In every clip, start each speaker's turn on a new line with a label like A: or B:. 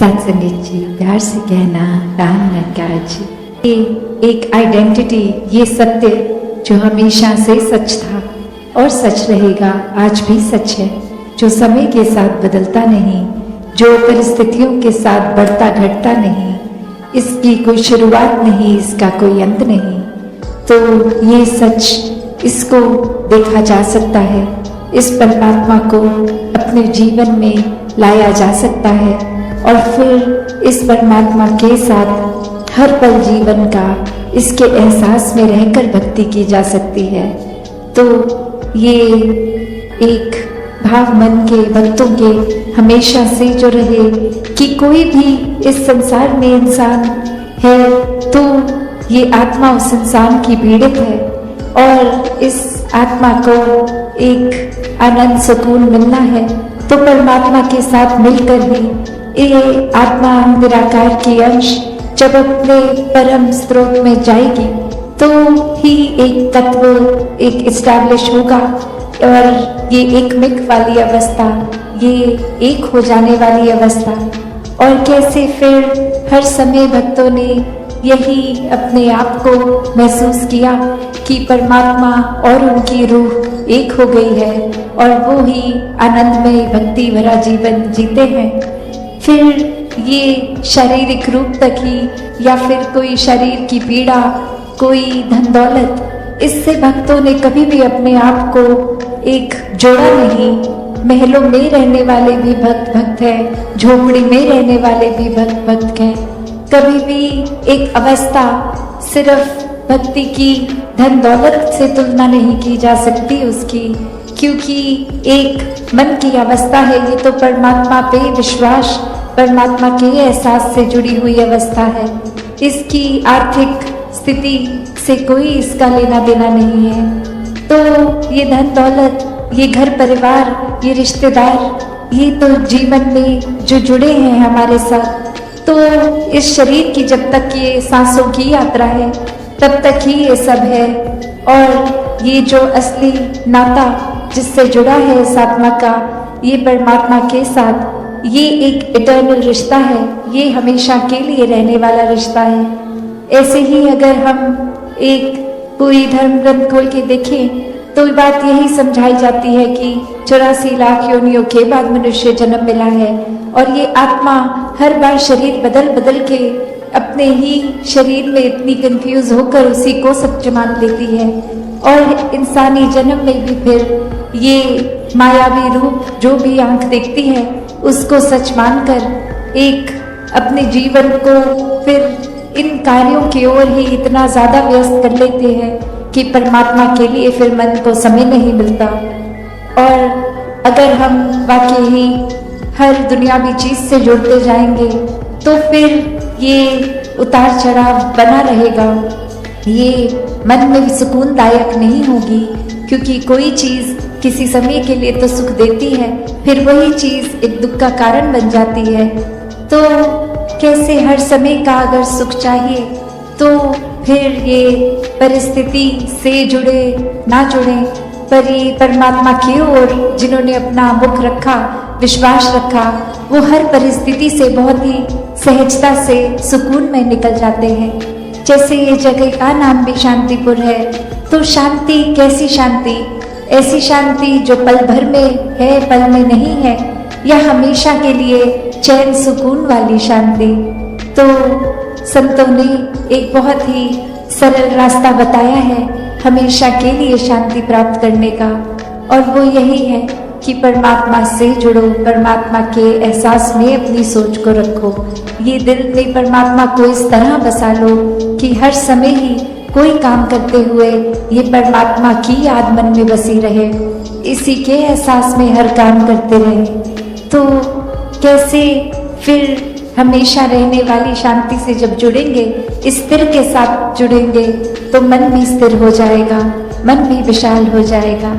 A: सत्संगित जी, प्यार से कहना दान नकार जी। ये एक आइडेंटिटी, ये सत्य जो हमेशा से सच था और सच रहेगा, आज भी सच है, जो समय के साथ बदलता नहीं, जो परिस्थितियों के साथ बढ़ता घटता नहीं, इसकी कोई शुरुआत नहीं, इसका कोई अंत नहीं। तो ये सच, इसको देखा जा सकता है, इस परमात्मा को अपने जीवन में लाया जा सकता है और फिर इस परमात्मा के साथ हर पल जीवन का इसके एहसास में रहकर भक्ति की जा सकती है। तो ये एक भाव मन के भक्तों के हमेशा से जो रहे कि कोई भी इस संसार में इंसान है तो ये आत्मा उस इंसान की पीड़ित है और इस आत्मा को एक आनंद सुकून मिलना है तो परमात्मा के साथ मिलकर ही ये आत्मा निराकार की अंश जब अपने परम स्रोत में जाएगी तो ही एक तत्व एक इस्टेब्लिश होगा और ये एक मिक वाली अवस्था, ये एक हो जाने वाली अवस्था। और कैसे फिर हर समय भक्तों ने यही अपने आप को महसूस किया कि परमात्मा और उनकी रूह एक हो गई है और वो ही आनंदमय भक्ति भरा जीवन जीते हैं। फिर ये शारीरिक रूप तक ही या फिर कोई शरीर की पीड़ा, कोई धन दौलत, इससे भक्तों ने कभी भी अपने आप को एक जोड़ा नहीं। महलों में रहने वाले भी भक्त भक्त हैं, झोपड़ी में रहने वाले भी भक्त भक्त हैं। कभी भी एक अवस्था सिर्फ भक्ति की धन दौलत से तुलना नहीं की जा सकती उसकी, क्योंकि एक मन की अवस्था है, ये तो परमात्मा पे विश्वास, परमात्मा के एहसास से जुड़ी हुई अवस्था है। इसकी आर्थिक स्थिति से कोई इसका लेना देना नहीं है। तो ये धन दौलत, ये घर परिवार, ये रिश्तेदार, ये तो जीवन में जो जुड़े हैं हमारे साथ, तो इस शरीर की जब तक ये सांसों की यात्रा है तब तक ही ये सब है। और ये जो असली नाता जिससे जुड़ा है इस आत्मा का, ये परमात्मा के साथ, ये एक इटर्नल रिश्ता है, ये हमेशा के लिए रहने वाला रिश्ता है। ऐसे ही अगर हम एक कोई धर्म ग्रंथ खोल के देखें तो बात यही समझाई जाती है कि 84 लाख योनियों के बाद मनुष्य जन्म मिला है और ये आत्मा हर बार शरीर बदल बदल के अपने ही शरीर में इतनी कंफ्यूज होकर उसी को सत्य मान लेती है। और इंसानी जन्म में भी फिर ये मायावी रूप जो भी आंख देखती है उसको सच मानकर एक अपने जीवन को फिर इन कार्यों की ओर ही इतना ज्यादा व्यस्त कर लेते हैं कि परमात्मा के लिए फिर मन को समय नहीं मिलता। और अगर हम वाकई ही हर दुनियावी चीज से जुड़ते जाएंगे तो फिर ये उतार चढ़ाव बना रहेगा, ये मन में भी सुकूनदायक नहीं होगी, क्योंकि कोई चीज किसी समय के लिए तो सुख देती है, फिर वही चीज एक दुख का कारण बन जाती है। तो कैसे हर समय का अगर सुख चाहिए तो फिर ये परिस्थिति से जुड़े ना जुड़े, पर ये परमात्मा की ओर जिन्होंने अपना मुख रखा, विश्वास रखा, वो हर परिस्थिति से बहुत ही सहजता से सुकून में निकल जाते हैं। जैसे ये जगह का नाम भी शांतिपुर है, तो शांति कैसी शांति? ऐसी शांति जो पल भर में है, पल में नहीं है, या हमेशा के लिए चैन सुकून वाली शांति। तो संतों ने एक बहुत ही सरल रास्ता बताया है हमेशा के लिए शांति प्राप्त करने का, और वो यही है कि परमात्मा से जुड़ो, परमात्मा के एहसास में अपनी सोच को रखो, ये दिल में परमात्मा को इस तरह बसा लो कि हर समय ही कोई काम करते हुए ये परमात्मा की याद मन में बसी रहे, इसी के एहसास में हर काम करते रहे। तो कैसे फिर हमेशा रहने वाली शांति से जब जुड़ेंगे, स्थिर के साथ जुड़ेंगे, तो मन भी स्थिर हो जाएगा, मन भी विशाल हो जाएगा।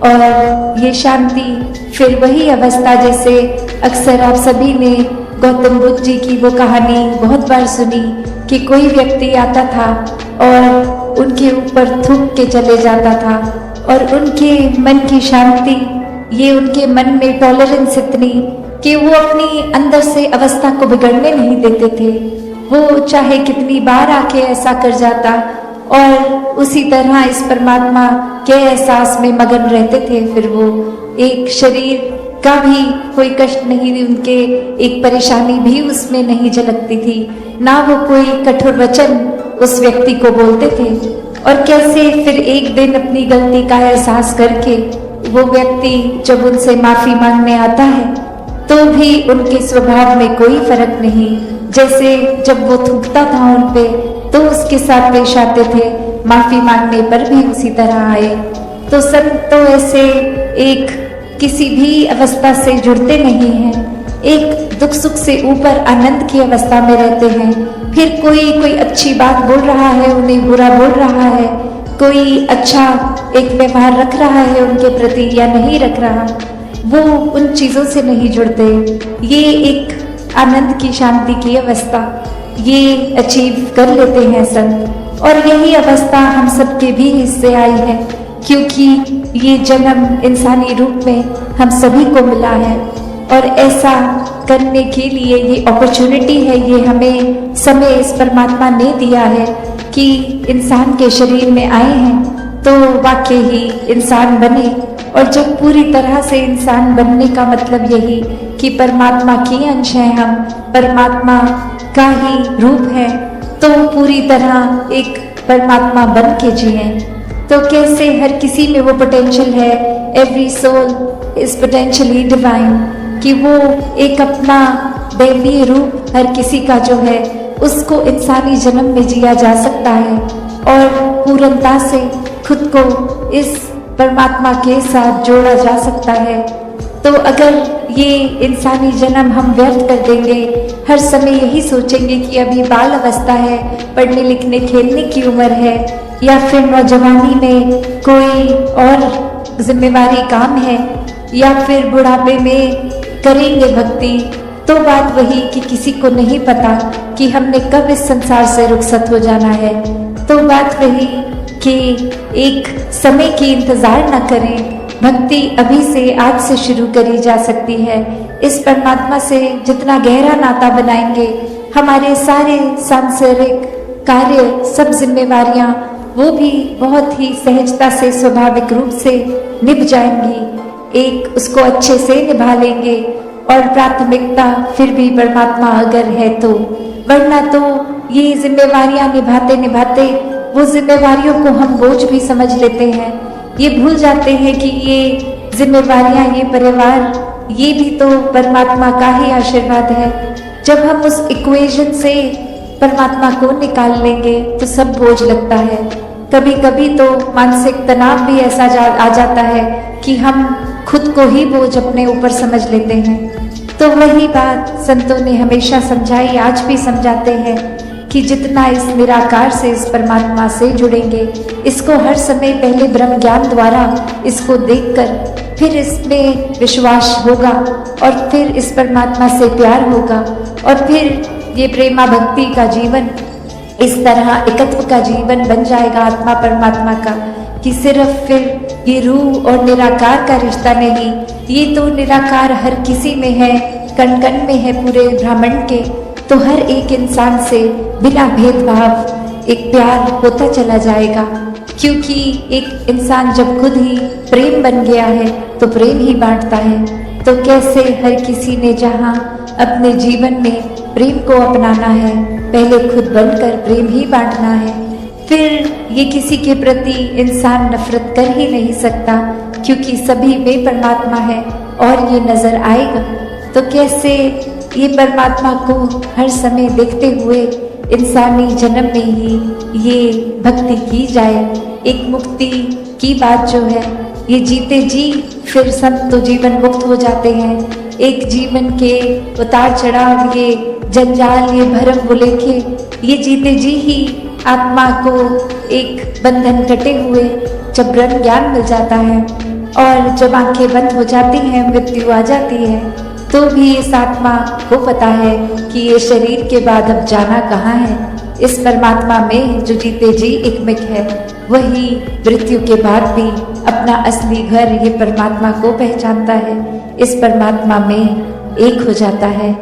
A: और ये शांति फिर वही अवस्था, जैसे अक्सर आप सभी ने गौतम बुद्ध जी की वो कहानी बहुत बार सुनी कि कोई व्यक्ति आता था और उनके ऊपर थूक के चले जाता था और उनके मन की शांति, ये उनके मन में टॉलरेंस इतनी कि वो अपनी अंदर से अवस्था को बिगड़ने नहीं देते थे। वो चाहे कितनी बार आके ऐसा कर जाता और उसी तरह इस परमात्मा के एहसास में मगन रहते थे। फिर वो एक शरीर का भी कोई कष्ट नहीं, उनके एक परेशानी भी उसमें नहीं झलकती थी, ना वो कोई कठोर वचन उस व्यक्ति को बोलते थे। और कैसे फिर एक दिन अपनी गलती का एहसास करके वो व्यक्ति जब उनसे माफी मांगने आता है तो भी उनके स्वभाव में कोई फर्क नहीं। जैसे जब वो थूकता था उन पे तो उसके साथ पेश आते थे, माफी मांगने पर भी उसी तरह आए। तो संत तो ऐसे एक किसी भी अवस्था से जुड़ते नहीं हैं, एक दुख सुख से ऊपर आनंद की अवस्था में रहते हैं। फिर कोई अच्छी बात बोल रहा है, उन्हें बुरा बोल रहा है, कोई अच्छा एक व्यवहार रख रहा है उनके प्रति या नहीं रख रहा, वो उन चीजों से नहीं जुड़ते। ये एक आनंद की शांति की अवस्था ये अचीव कर लेते हैं संत। और यही अवस्था हम सबके भी हिस्से आई है, क्योंकि ये जन्म इंसानी रूप में हम सभी को मिला है। और ऐसा करने के लिए ये अपॉर्चुनिटी है, ये हमें समय इस परमात्मा ने दिया है कि इंसान के शरीर में आए हैं तो वाकई ही इंसान बने। और जब पूरी तरह से इंसान बनने का मतलब यही कि परमात्मा की अंश है हम, परमात्मा का ही रूप है, तो पूरी तरह एक परमात्मा बन के जिए। तो कैसे हर किसी में वो पोटेंशियल है, every soul is potentially divine, कि वो एक अपना दैवीय रूप हर किसी का जो है उसको इंसानी जन्म में जिया जा सकता है और पूर्णता से खुद को इस परमात्मा के साथ जोड़ा जा सकता है। तो अगर ये इंसानी जन्म हम व्यर्थ कर देंगे, हर समय यही सोचेंगे कि अभी बाल अवस्था है, पढ़ने लिखने खेलने की उम्र है, या फिर नौजवानी में कोई और जिम्मेवारी काम है, या फिर बुढ़ापे में करेंगे भक्ति, तो बात वही कि किसी को नहीं पता कि हमने कब इस संसार से रुखसत हो जाना है। तो बात वही कि एक समय की इंतजार न करें, भक्ति अभी से आज से शुरू करी जा सकती है। इस परमात्मा से जितना गहरा नाता बनाएंगे, हमारे सारे सांसारिक कार्य, सब जिम्मेवारियां वो भी बहुत ही सहजता से स्वाभाविक रूप से निभ जाएंगी। एक उसको अच्छे से निभा लेंगे और प्राथमिकता फिर भी परमात्मा अगर है तो, वरना तो ये जिम्मेवारियां निभाते निभाते वो जिम्मेवारियों को हम बोझ भी समझ लेते हैं। ये भूल जाते हैं कि ये जिम्मेवारियां, ये परिवार, ये भी तो परमात्मा का ही आशीर्वाद है। जब हम उस इक्वेशन से परमात्मा को निकाल लेंगे तो सब बोझ लगता है। कभी कभी तो मानसिक तनाव भी ऐसा आ जाता है कि हम खुद को ही बोझ अपने ऊपर समझ लेते हैं। तो वही बात संतों ने हमेशा समझाई, आज भी समझाते हैं कि जितना इस निराकार से, इस परमात्मा से जुड़ेंगे, इसको हर समय पहले ब्रह्म ज्ञान द्वारा इसको देखकर फिर इसमें विश्वास होगा और फिर इस परमात्मा से प्यार होगा और फिर ये प्रेमा भक्ति का जीवन, इस तरह एकत्व का जीवन बन जाएगा आत्मा परमात्मा का, कि सिर्फ फिर ये रूह और निराकार का रिश्ता नहीं, ये तो निराकार हर किसी में है, कण कण में है पूरे ब्रह्मांड के। तो हर एक इंसान से बिना भेदभाव एक प्यार होता चला जाएगा, क्योंकि एक इंसान जब खुद ही प्रेम बन गया है तो प्रेम ही बांटता है। तो कैसे हर किसी ने जहाँ अपने जीवन में प्रेम को अपनाना है, पहले खुद बनकर प्रेम ही बांटना है। फिर ये किसी के प्रति इंसान नफरत कर ही नहीं सकता, क्योंकि सभी में परमात्मा है और ये नजर आएगा। तो कैसे ये परमात्मा को हर समय देखते हुए इंसानी जन्म में ही ये भक्ति की जाए। एक मुक्ति की बात जो है, ये जीते जी फिर संत तो जीवन मुक्त हो जाते हैं। एक जीवन के उतार चढ़ाव, ये जंजाल, ये भरम बुलेखे, ये जीते जी ही आत्मा को एक बंधन कटे हुए जब ब्रह्म ज्ञान मिल जाता है और जब आंखें बंद हो जाती हैं, मृत्यु आ जाती है, तो भी इस आत्मा को पता है कि ये शरीर के बाद अब जाना कहाँ है। इस परमात्मा में जो जीते जी एकमिक है, वही मृत्यु के बाद भी अपना असली घर ये परमात्मा को पहचानता है। इस परमात्मा में एक हो जाता है।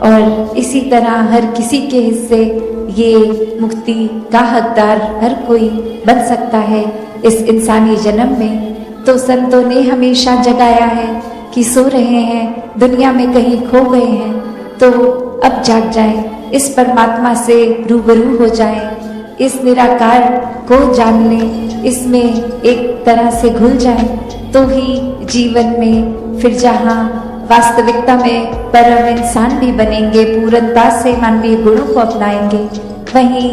A: और इसी तरह हर किसी के हिस्से ये मुक्ति का हकदार हर कोई बन सकता है इस इंसानी जन्म में। तो संतों ने हमेशा जगाया है कि सो रहे हैं, दुनिया में कहीं खो गए हैं, तो अब जाग जाएं, इस परमात्मा से रूबरू हो जाएं, इस निराकार को जान लें, इसमें एक तरह से घुल जाएं, तो ही जीवन में फिर जहाँ वास्तविकता में परम इंसान भी बनेंगे, पूर्णता से मानवीय गुणों को अपनाएंगे, वहीं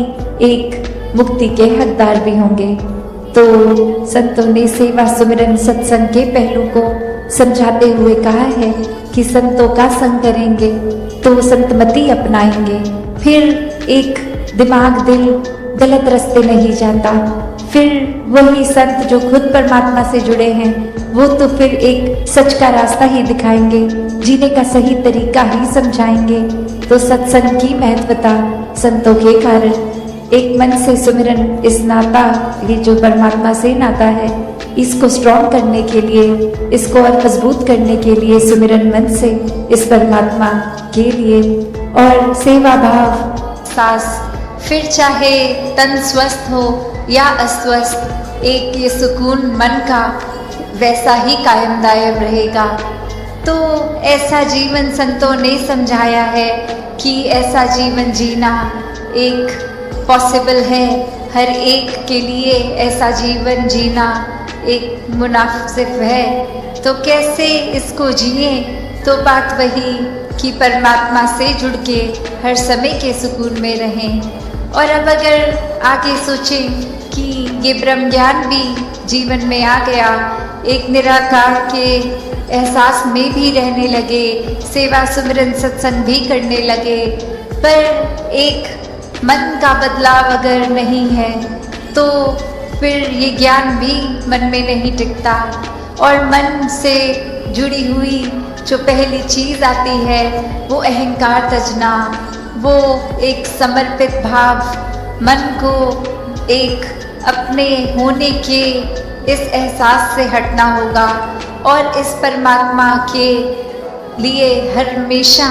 A: एक मुक्ति के हकदार भी होंगे। तो संतों ने सेवा सुमिरन सत्संग के पहलू को समझाते हुए कहा है कि संतों का संग करेंगे तो संतमति अपनाएंगे, फिर एक दिमाग दिल गलत रास्ते नहीं जाता, फिर वही संत जो खुद परमात्मा से जुड़े हैं वो तो फिर एक सच का रास्ता ही दिखाएंगे, जीने का सही तरीका ही समझाएंगे। तो सत्संग की महत्वता संतों के कारण एक मन से सुमिरन, इस नाता, ये जो परमात्मा से नाता है, इसको स्ट्रॉन्ग करने के लिए, इसको और मजबूत करने के लिए सुमिरन मन से इस परमात्मा के लिए, और सेवा भाव सास, फिर चाहे तन स्वस्थ हो या अस्वस्थ, एक ये सुकून मन का वैसा ही कायम दायम रहेगा। तो ऐसा जीवन संतों ने समझाया है कि ऐसा जीवन जीना एक पॉसिबल है, हर एक के लिए ऐसा जीवन जीना एक मुनासिब है। तो कैसे इसको जिए? तो बात वही कि परमात्मा से जुड़ के हर समय के सुकून में रहें। और अब अगर आगे सोचें कि ये ब्रह्म ज्ञान भी जीवन में आ गया, एक निराकार के एहसास में भी रहने लगे, सेवा सुमिरन सत्संग भी करने लगे, पर एक मन का बदलाव अगर नहीं है तो फिर ये ज्ञान भी मन में नहीं टिकता। और मन से जुड़ी हुई जो पहली चीज़ आती है वो अहंकार तजना, वो एक समर्पित भाव, मन को एक अपने होने के इस एहसास से हटना होगा और इस परमात्मा के लिए हर हमेशा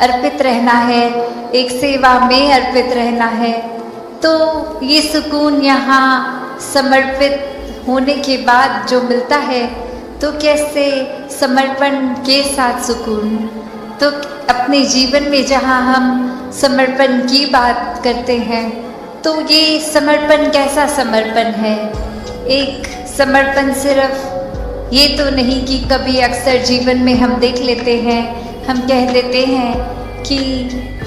A: अर्पित रहना है, एक सेवा में अर्पित रहना है। तो ये सुकून यहाँ समर्पित होने के बाद जो मिलता है, तो कैसे समर्पण के साथ सुकून। तो अपने जीवन में जहाँ हम समर्पण की बात करते हैं, तो ये समर्पण कैसा समर्पण है? एक समर्पण सिर्फ ये तो नहीं कि कभी अक्सर जीवन में हम देख लेते हैं, हम कह देते हैं कि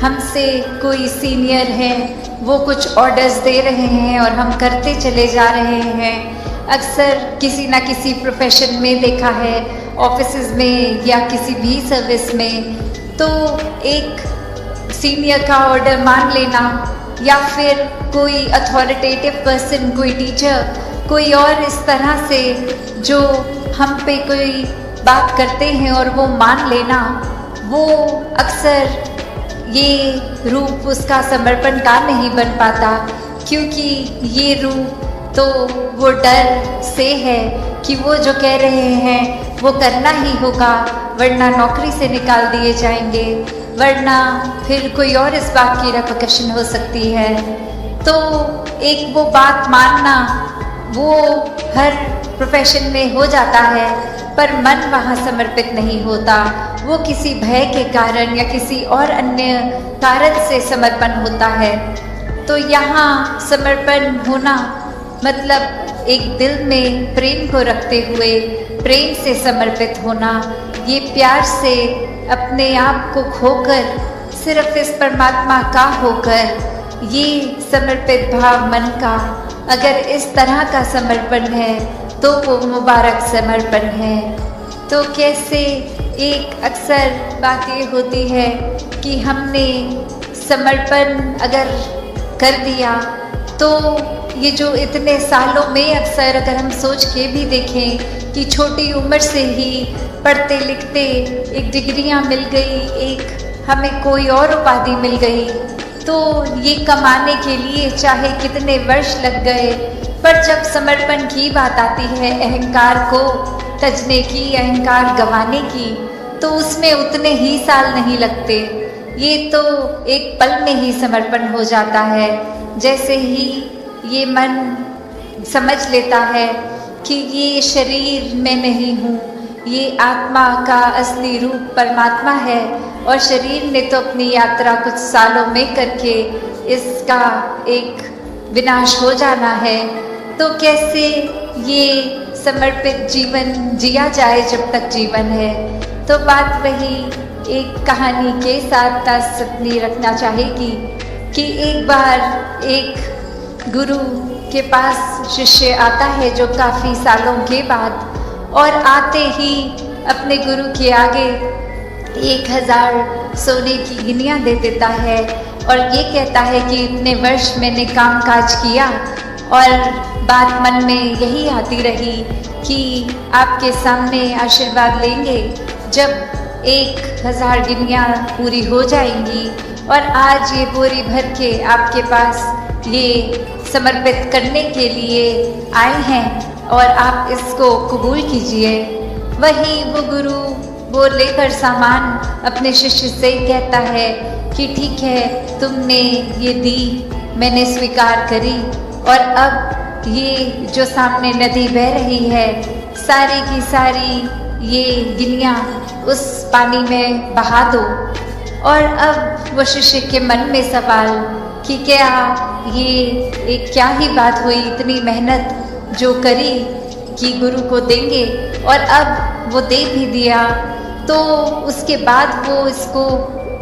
A: हमसे कोई सीनियर है, वो कुछ ऑर्डर्स दे रहे हैं और हम करते चले जा रहे हैं। अक्सर किसी ना किसी प्रोफेशन में देखा है, ऑफिसेज में या किसी भी सर्विस में, तो एक सीनियर का ऑर्डर मान लेना या फिर कोई अथॉरिटेटिव पर्सन, कोई टीचर, कोई और इस तरह से जो हम पे कोई बात करते हैं और वो मान लेना, वो अक्सर ये रूप उसका समर्पण का नहीं बन पाता, क्योंकि ये रूप तो वो डर से है कि वो जो कह रहे हैं वो करना ही होगा, वरना नौकरी से निकाल दिए जाएंगे, वरना फिर कोई और इस बात की रिपरकशन हो सकती है। तो एक वो बात मानना वो हर प्रोफेशन में हो जाता है, पर मन वहाँ समर्पित नहीं होता, वो किसी भय के कारण या किसी और अन्य कारण से समर्पण होता है। तो यहाँ समर्पण होना मतलब एक दिल में प्रेम को रखते हुए प्रेम से समर्पित होना, ये प्यार से अपने आप को खोकर सिर्फ इस परमात्मा का होकर, ये समर्पित भाव मन का अगर इस तरह का समर्पण है तो वो मुबारक समर्पण है। तो कैसे एक अक्सर बात ये होती है कि हमने समर्पण अगर कर दिया, तो ये जो इतने सालों में अक्सर अगर हम सोच के भी देखें कि छोटी उम्र से ही पढ़ते लिखते एक डिग्रियां मिल गई, एक हमें कोई और उपाधि मिल गई, तो ये कमाने के लिए चाहे कितने वर्ष लग गए, पर जब समर्पण की बात आती है, अहंकार को तजने की, अहंकार गंवाने की,
B: तो उसमें उतने ही साल नहीं लगते। ये तो एक पल में ही समर्पण हो जाता है। जैसे ही ये मन समझ लेता है कि ये शरीर मैं नहीं हूँ, ये आत्मा का असली रूप परमात्मा है और शरीर ने तो अपनी यात्रा कुछ सालों में करके इसका एक विनाश हो जाना है, तो कैसे ये समर्पित जीवन जिया जाए जब तक जीवन है। तो बात वही एक कहानी के साथ तासनी रखना चाहेगी कि एक बार एक गुरु के पास शिष्य आता है जो काफ़ी सालों के बाद, और आते ही अपने गुरु के आगे 1000 सोने की गिनियाँ दे देता है और ये कहता है कि इतने वर्ष मैंने कामकाज किया और बात मन में यही आती रही कि आपके सामने आशीर्वाद लेंगे जब 1000 गिनियाँ पूरी हो जाएंगी, और आज ये बोरी भर के आपके पास ये समर्पित करने के लिए आए हैं और आप इसको कबूल कीजिए। वही वो गुरु वो लेकर सामान अपने शिष्य से कहता है कि ठीक है, तुमने ये दी, मैंने स्वीकार करी, और अब ये जो सामने नदी बह रही है सारी की सारी ये गिनियाँ उस पानी में बहा दो। और अब वो शिष्य के मन में सवाल कि क्या ये एक क्या ही बात हुई, इतनी मेहनत जो करी कि गुरु को देंगे और अब वो दे भी दिया, तो उसके बाद वो इसको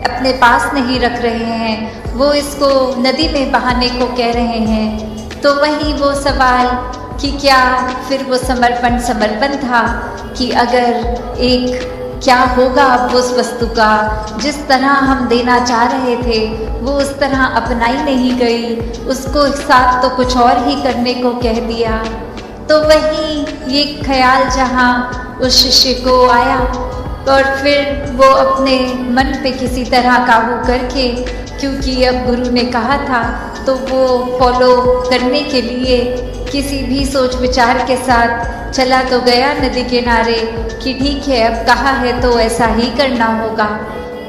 B: अपने पास नहीं रख रहे हैं, वो इसको नदी में बहाने को कह रहे हैं। तो वही वो सवाल कि क्या फिर वो समर्पण था कि अगर एक क्या होगा अब उस वस्तु का, जिस तरह हम देना चाह रहे थे वो उस तरह अपनाई नहीं गई, उसको साथ तो कुछ और ही करने को कह दिया। तो वही ये ख्याल जहाँ उस शिष्य को आया और फिर वो अपने मन पे किसी तरह काबू करके, क्योंकि अब गुरु ने कहा था तो वो फॉलो करने के लिए किसी भी सोच विचार के साथ चला तो गया नदी किनारे कि ठीक है, अब कहा है तो ऐसा ही करना होगा।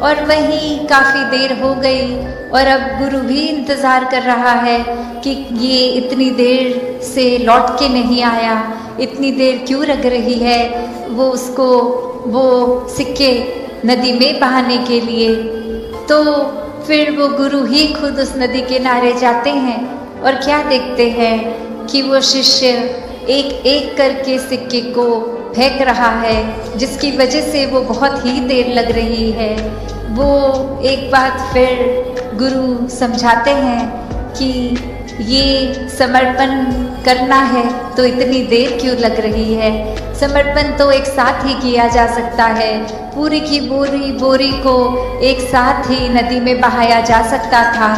B: और वहीं काफ़ी देर हो गई और अब गुरु भी इंतज़ार कर रहा है कि ये इतनी देर से लौट के नहीं आया, इतनी देर क्यों लग रही है वो उसको वो सिक्के नदी में बहाने के लिए। तो फिर वो गुरु ही खुद उस नदी किनारे जाते हैं और क्या देखते हैं कि वो शिष्य एक एक करके सिक्के को फेंक रहा है, जिसकी वजह से वो बहुत ही देर लग रही है। वो एक बात फिर गुरु समझाते हैं कि ये समर्पण करना है तो इतनी देर क्यों लग रही है, समर्पण तो एक साथ ही किया जा सकता है, पूरी की बोरी को एक साथ ही नदी में बहाया जा सकता था,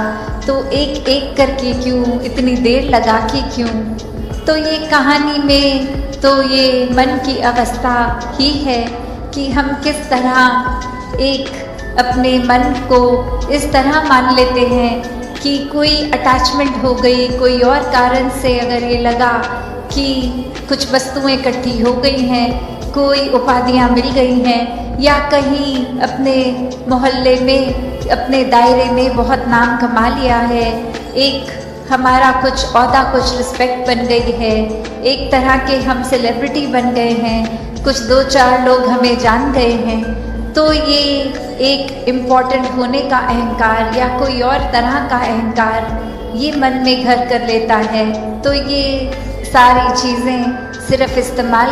B: तो एक एक करके क्यों, इतनी देर लगा के क्यों। तो ये कहानी में तो ये मन की अवस्था ही है कि हम किस तरह एक अपने मन को इस तरह मान लेते हैं कि कोई अटैचमेंट हो गई, कोई और कारण से अगर ये लगा कि कुछ वस्तुएं इकट्ठी हो गई हैं, कोई उपाधियां मिल गई हैं, या कहीं अपने मोहल्ले में अपने दायरे में बहुत नाम कमा लिया है, एक हमारा कुछ औहदा, कुछ रिस्पेक्ट बन गई है, एक तरह के हम सेलिब्रिटी बन गए हैं, कुछ 2-4 लोग हमें जान गए हैं, तो ये एक इम्पॉर्टेंट होने का अहंकार या कोई और तरह का अहंकार ये मन में घर कर लेता है। तो ये सारी चीज़ें सिर्फ इस्तेमाल